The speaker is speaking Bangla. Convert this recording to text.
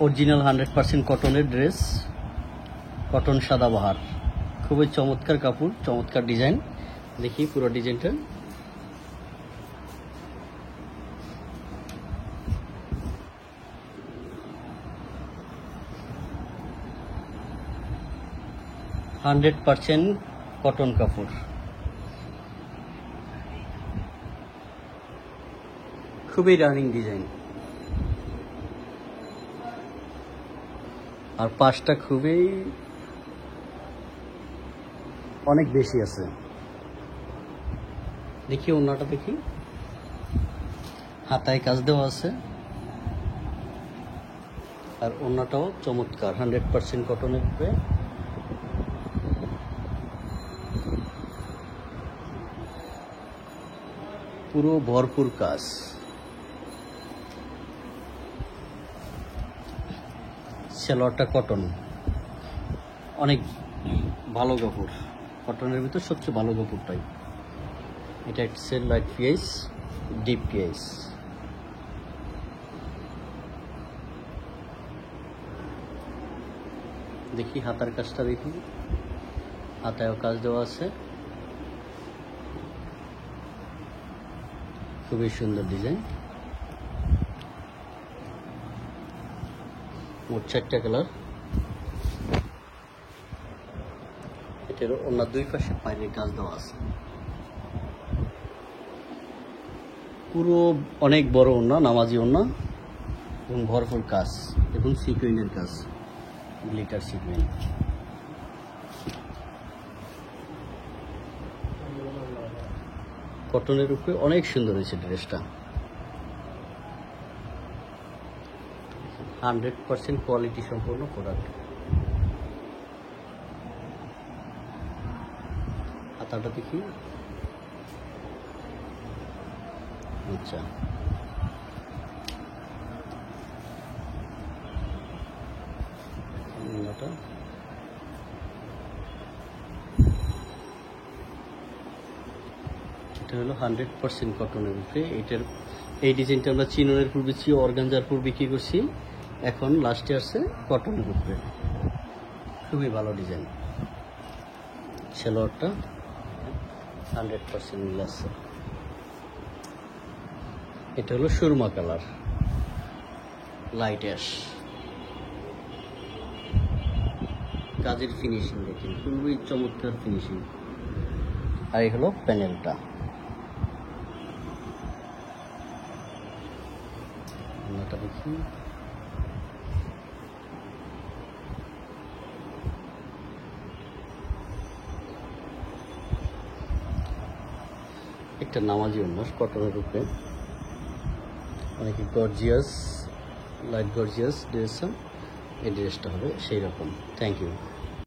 অরিজিনাল 100% কটনের ড্রেস, কটন সাদাবাহার, খুবই চমৎকার কাপড়, চমৎকার ডিজাইন। দেখি পুরো ডিজাইনটা। %100% কটন কাপড়, খুবই রানিং ডিজাইন। আর পাশটা খুবই অনেক বেশি আছে। দেখি ওড়নাটা, দেখি হাতায় কাজ দেওয়া আছে। আর ওড়নাটাও চমৎকার, 100% কটনের উপরে। পুরো ভরপুর কাজ। সালোয়ারটা কটন, অনেক ভালো কাপড়, কটনের ভিতর সবচেয়ে ভালো কাপড়টাই এটা। হচ্ছে লাইট পিএস, ডিপ পিএস। দেখি হাতার কাজটা, দেখি হাতায়ও কাজ দেওয়া আছে, খুবই সুন্দর ডিজাইন। মোট 4টা কালার। এটার অন্য দুই পাশে পাইলে কাজ দেওয়া আছে। পুরো অনেক বড় ওড়না, নামাজি ওড়না, এবং ভরপুর কাজ এবং সিকুইনের কাজ, গ্লিটার সিকুইন। কটনের উপরে অনেক সুন্দর হয়েছে ড্রেসটা। 100% কোয়ালিটি সম্পূর্ণ প্রোডাক্ট। হাতাটা দেখি। আচ্ছা, এটা হলো 100% কটনের উপরে। এই ডিজাইনটা আমরা চিননের পূর্বে অর্গানজার পূর্বে বিক্রি করছি, এখন লাস্টে আসছে কটনের উপরে। খুবই ভালো ডিজাইন। সালোয়ারটা 100% মিল আছে। এটা হলো সুরমা কালার, লাইট অ্যাশ। কাজের ফিনিশিং দেখেন, খুবই চমৎকার ফিনিশিং। আর এই হলো প্যানেলটা। দেখি একটা নামাজি ওড়না কটনের উপরে, অনেকে গর্জিয়াস, লাইট গর্জিয়াস ড্রেস। এই ড্রেসটা হবে সেই রকম। Thank you.